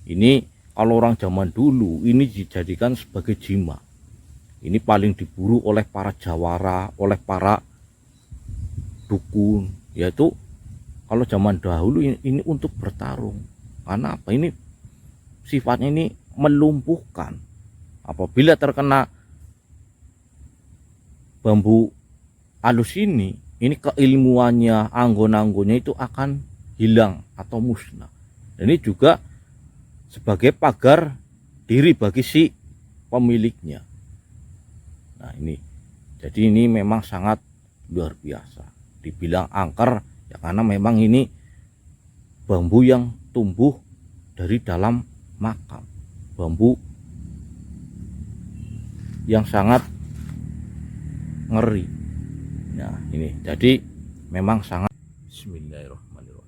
Ini kalau orang zaman dulu ini dijadikan sebagai jima. Ini paling diburu oleh para jawara, oleh para dukun, yaitu kalau zaman dahulu ini untuk bertarung. Karena apa? Ini sifatnya ini melumpuhkan. Apabila terkena bambu alus ini keilmuannya, anggon-anggonnya itu akan hilang atau musnah. Dan ini juga sebagai pagar diri bagi si pemiliknya. Nah ini, jadi ini memang sangat luar biasa. Dibilang angker ya karena memang ini bambu yang tumbuh dari dalam makam, bambu yang sangat ngeri. Nah ini jadi memang sangat. Bismillahirrahmanirrahim.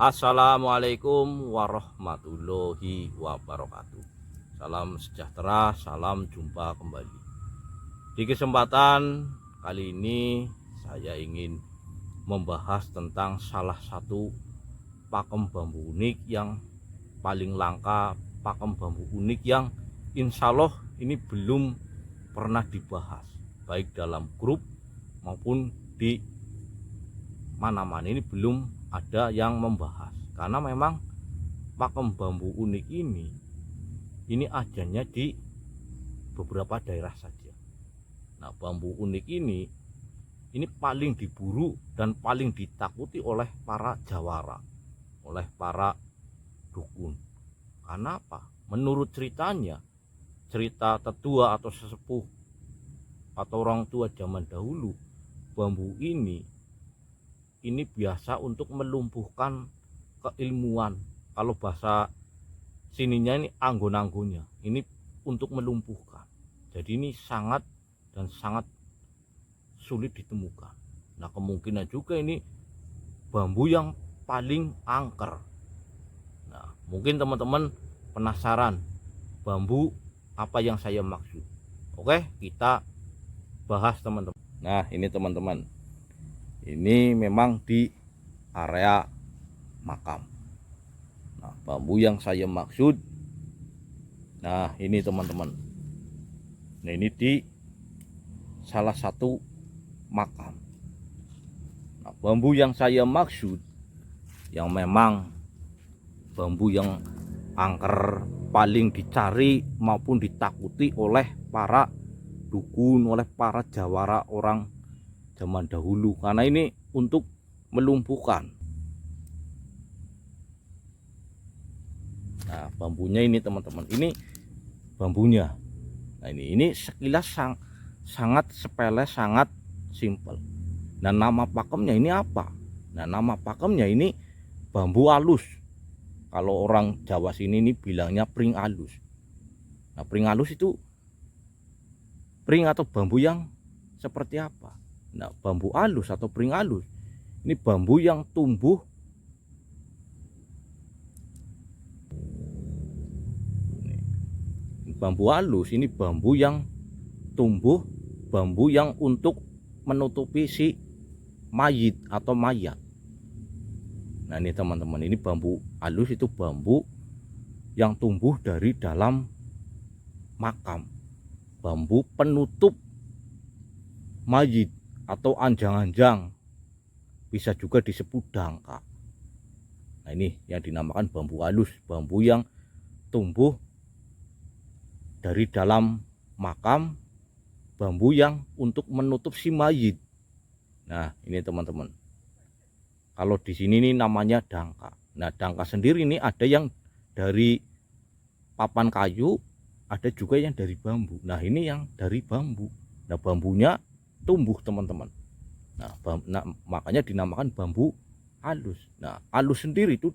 Assalamualaikum warahmatullahi wabarakatuh. Salam sejahtera, salam jumpa kembali. Di kesempatan kali ini saya ingin membahas tentang salah satu pakem bambu unik yang paling langka, pakem bambu unik yang insya Allah ini belum pernah dibahas baik dalam grup maupun di mana-mana. Ini belum ada yang membahas karena memang pakem bambu unik ini adanya di beberapa daerah saja. Nah, bambu unik ini paling diburu dan paling ditakuti oleh para jawara, oleh para dukun. Karena apa? Menurut ceritanya, cerita tetua atau sesepuh atau orang tua zaman dahulu, bambu ini biasa untuk melumpuhkan keilmuan. Kalau bahasa sininya ini anggon-anggonnya, ini untuk melumpuhkan. Jadi ini sangat dan sangat sulit ditemukan. Nah, kemungkinan juga ini bambu yang paling angker. Nah, mungkin teman-teman penasaran bambu apa yang saya maksud. Oke, kita bahas teman-teman. Nah, ini teman-teman, ini memang di area makam. Nah, bambu yang saya maksud, nah ini teman-teman, nah ini di salah satu makam. Nah, bambu yang saya maksud yang memang bambu yang angker, paling dicari maupun ditakuti oleh para dukun, oleh para jawara orang zaman dahulu, karena ini untuk melumpuhkan. Nah, bambunya ini teman-teman, ini bambunya. Nah, ini sekilas sangat sepele, sangat simpel. Nah, nama pakemnya ini apa? Nah, nama pakemnya ini bambu alus. Kalau orang Jawa sini ini bilangnya pring alus. Nah, pring alus itu pring atau bambu yang seperti apa? Nah, bambu alus atau pring alus ini bambu yang tumbuh bambu alus ini bambu yang tumbuh, bambu yang untuk menutupi si mayit atau mayat. Nah, ini teman-teman, ini bambu alus itu bambu yang tumbuh dari dalam makam, bambu penutup mayit atau anjang-anjang, bisa juga disebut dangka. Nah, ini yang dinamakan bambu alus, bambu yang tumbuh dari dalam makam, bambu yang untuk menutup si mayit. Nah, ini teman-teman, kalau di sini ini namanya dangka. Nah, dangka sendiri ini ada yang dari papan kayu, ada juga yang dari bambu. Nah, ini yang dari bambu. Nah, bambunya tumbuh teman-teman. Nah, makanya dinamakan bambu halus. Nah, halus sendiri itu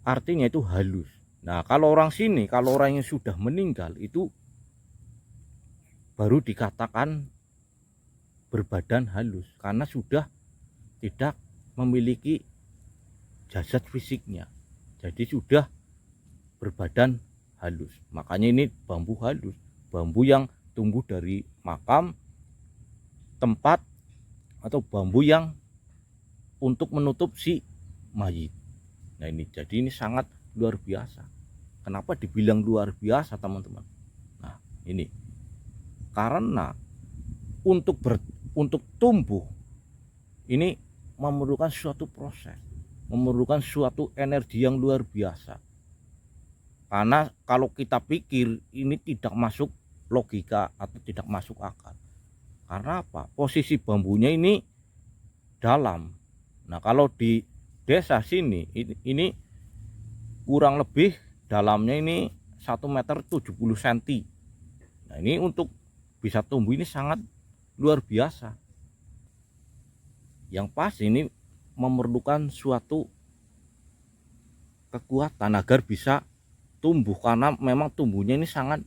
artinya itu halus. Nah, kalau orang sini, kalau orang yang sudah meninggal itu baru dikatakan berbadan halus, karena sudah tidak memiliki jasad fisiknya, jadi sudah berbadan halus. Makanya ini bambu halus, bambu yang tumbuh dari makam, tempat, atau bambu yang untuk menutup si mayit. Nah ini jadi ini sangat luar biasa. Kenapa dibilang luar biasa teman-teman? Nah ini karena untuk tumbuh ini memerlukan suatu proses, memerlukan suatu energi yang luar biasa. Karena kalau kita pikir ini tidak masuk logika atau tidak masuk akal. Karena apa? Posisi bambunya ini dalam. Nah kalau di desa sini ini kurang lebih dalamnya ini 1,70 meter. Nah ini untuk bisa tumbuh ini sangat luar biasa. Yang pas ini memerlukan suatu kekuatan agar bisa tumbuh, karena memang tumbuhnya ini sangat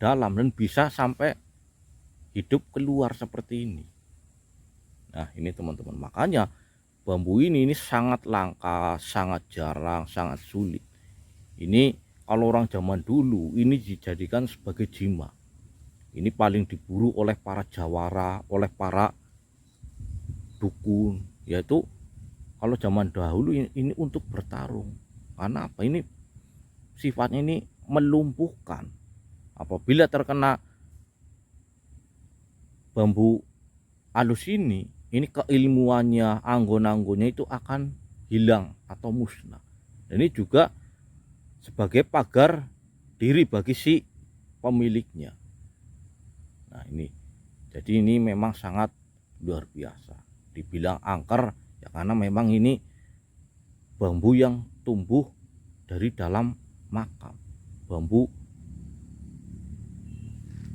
dalam dan bisa sampai hidup keluar seperti ini. Nah ini teman-teman, makanya bambu ini sangat langka, sangat jarang, sangat sulit. Ini kalau orang zaman dulu ini dijadikan sebagai jimat. Ini paling diburu oleh para jawara, oleh para dukun, yaitu kalau zaman dahulu ini untuk bertarung. Karena apa? Ini sifatnya ini melumpuhkan. Apabila terkena bambu alus ini keilmuannya, anggon-anggonnya itu akan hilang atau musnah. Dan ini juga sebagai pagar diri bagi si pemiliknya. Nah ini, jadi ini memang sangat luar biasa. Dibilang angker ya karena memang ini bambu yang tumbuh dari dalam makam, bambu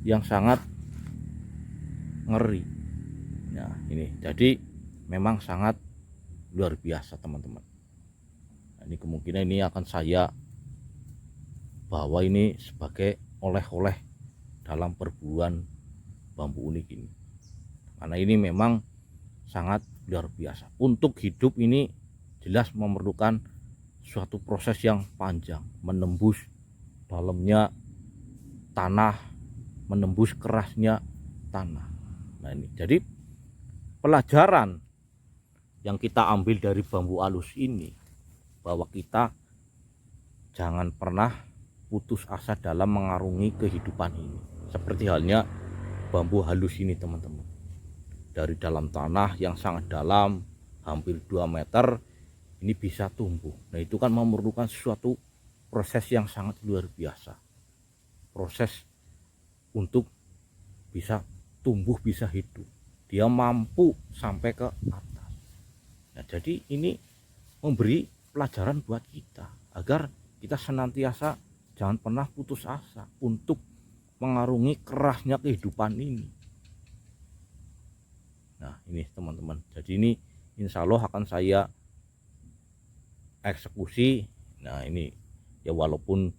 yang sangat ngeri. Nah ini jadi memang sangat luar biasa teman-teman. Nah, ini kemungkinan ini akan saya bawa ini sebagai oleh-oleh dalam perburuan bambu unik ini, karena ini memang sangat luar biasa. Untuk hidup ini jelas memerlukan suatu proses yang panjang, menembus dalamnya tanah, menembus kerasnya tanah. Nah ini jadi pelajaran yang kita ambil dari bambu alus ini, bahwa kita jangan pernah putus asa dalam mengarungi kehidupan ini. Seperti halnya bambu halus ini teman-teman, dari dalam tanah yang sangat dalam, hampir 2 meter, ini bisa tumbuh. Nah itu kan memerlukan suatu proses yang sangat luar biasa, proses untuk bisa tumbuh, bisa hidup, dia mampu sampai ke atas. Nah jadi ini memberi pelajaran buat kita agar kita senantiasa jangan pernah putus asa untuk mengarungi kerasnya kehidupan ini. Nah ini teman-teman, jadi ini insya Allah akan saya eksekusi. Nah ini ya walaupun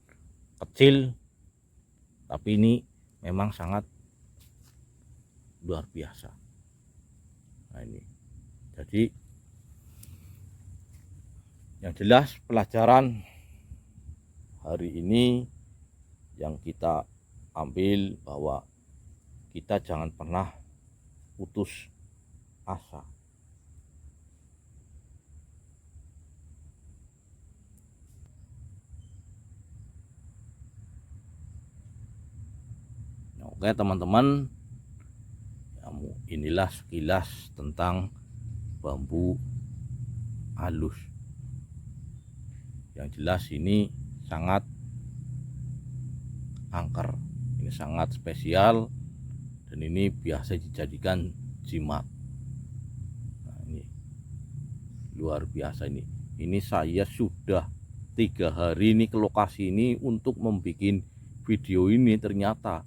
kecil tapi ini memang sangat luar biasa. Nah ini jadi yang jelas pelajaran hari ini yang kita ambil bahwa kita jangan pernah putus asa. Oke teman-teman, inilah sekilas tentang bambu halus. Yang jelas ini sangat angker, ini sangat spesial, dan ini biasa dijadikan jimat. Nah, ini luar biasa ini. Ini saya sudah 3 hari ini ke lokasi ini untuk membuat video ini, ternyata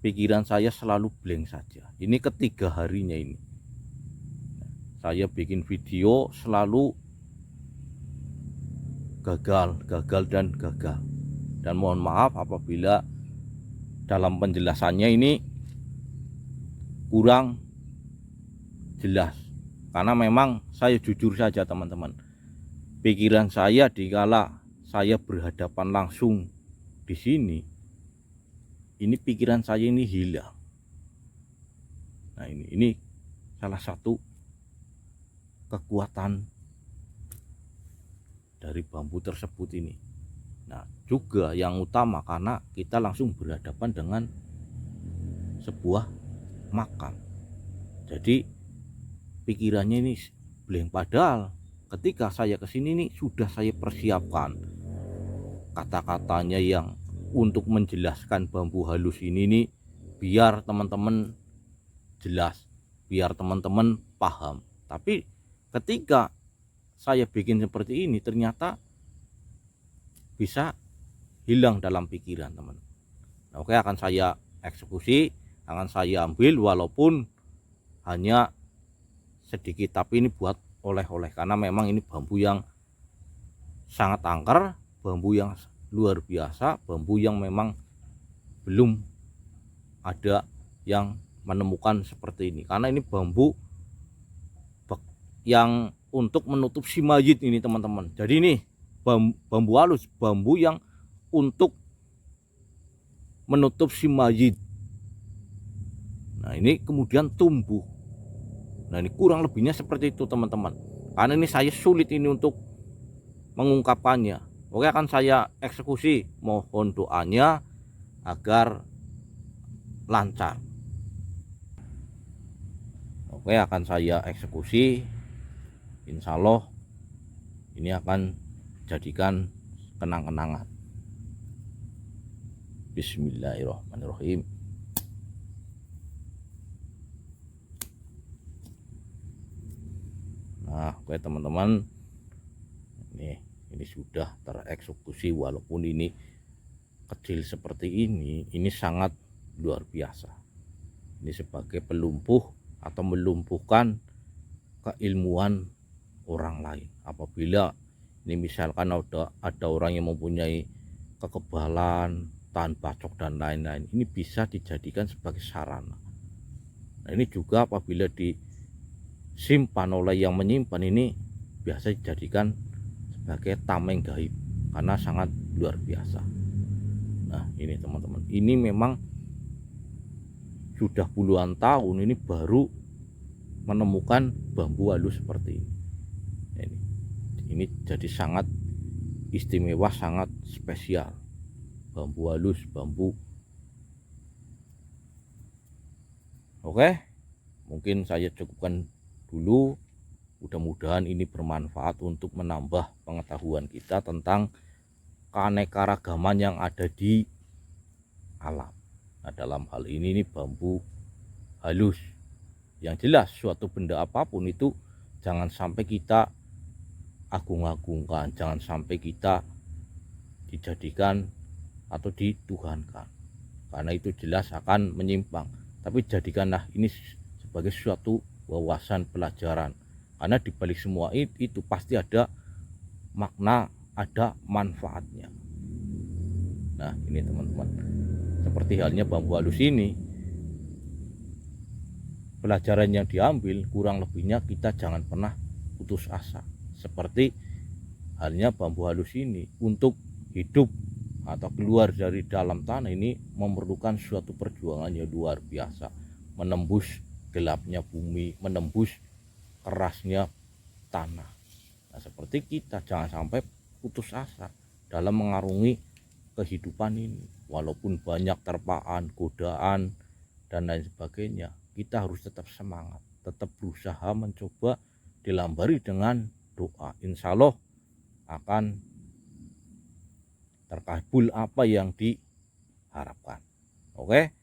pikiran saya selalu blank saja. Ini ketiga harinya ini. Saya bikin video selalu gagal dan gagal. Dan mohon maaf apabila dalam penjelasannya ini kurang jelas. Karena memang saya jujur saja teman-teman. Pikiran saya dikala saya berhadapan langsung di sini, ini pikiran saya ini hilang. Nah ini salah satu kekuatan dari bambu tersebut ini. Nah, juga yang utama karena kita langsung berhadapan dengan sebuah makam. Jadi pikirannya ini blank, padahal ketika saya kesini nih sudah saya persiapkan kata-katanya yang untuk menjelaskan bambu halus ini nih, biar teman-teman jelas, biar teman-teman paham. Tapi ketika saya bikin seperti ini ternyata bisa hilang dalam pikiran teman. Oke, akan saya eksekusi, akan saya ambil walaupun hanya sedikit, tapi ini buat oleh-oleh karena memang ini bambu yang sangat angker, bambu yang luar biasa, bambu yang memang belum ada yang menemukan seperti ini, karena ini bambu yang untuk menutup si mayit ini teman-teman. Jadi ini bambu halus, bambu yang untuk menutup si mayit. Nah, ini kemudian tumbuh. Nah, ini kurang lebihnya seperti itu teman-teman, karena ini saya sulit ini untuk mengungkapkannya. Oke, akan saya eksekusi, mohon doanya agar lancar. Oke, akan saya eksekusi, insya Allah ini akan jadikan kenang-kenangan. Bismillahirrahmanirrahim. Nah, oke teman-teman, ini sudah tereksekusi, walaupun ini kecil seperti ini sangat luar biasa. Ini sebagai pelumpuh atau melumpuhkan keilmuan orang lain. Apabila ini misalkan ada orang yang mempunyai kekebalan, tahan bacok dan lain-lain, ini bisa dijadikan sebagai sarana. Nah, ini juga apabila disimpan oleh yang menyimpan, ini biasa dijadikan sebagai tameng gaib karena sangat luar biasa. Nah, ini teman-teman, ini memang sudah puluhan tahun ini baru menemukan bambu halus seperti ini. Ini jadi sangat istimewa, sangat spesial. Bambu halus, bambu. Oke, mungkin saya cukupkan dulu. Mudah-mudahan ini bermanfaat untuk menambah pengetahuan kita tentang keanekaragaman yang ada di alam. Nah, dalam hal ini bambu halus. Yang jelas suatu benda apapun itu jangan sampai kita agung-agungkan, jangan sampai kita dijadikan atau dituhankan, karena itu jelas akan menyimpang. Tapi jadikanlah ini sebagai suatu wawasan pelajaran, karena dibalik semua itu pasti ada makna, ada manfaatnya. Nah, ini teman-teman, seperti halnya bambu halus ini, pelajaran yang diambil kurang lebihnya kita jangan pernah putus asa. Seperti halnya bambu halus ini, untuk hidup atau keluar dari dalam tanah ini memerlukan suatu perjuangan yang luar biasa, menembus gelapnya bumi, menembus kerasnya tanah. Nah, seperti kita jangan sampai putus asa dalam mengarungi kehidupan ini, walaupun banyak terpaan, godaan dan lain sebagainya. Kita harus tetap semangat, tetap berusaha mencoba, dilambari dengan doa. Insya Allah akan terkabul apa yang diharapkan. Oke,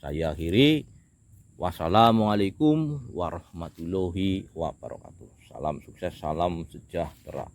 saya akhiri. Wassalamualaikum warahmatullahi wabarakatuh. Salam sukses, salam sejahtera.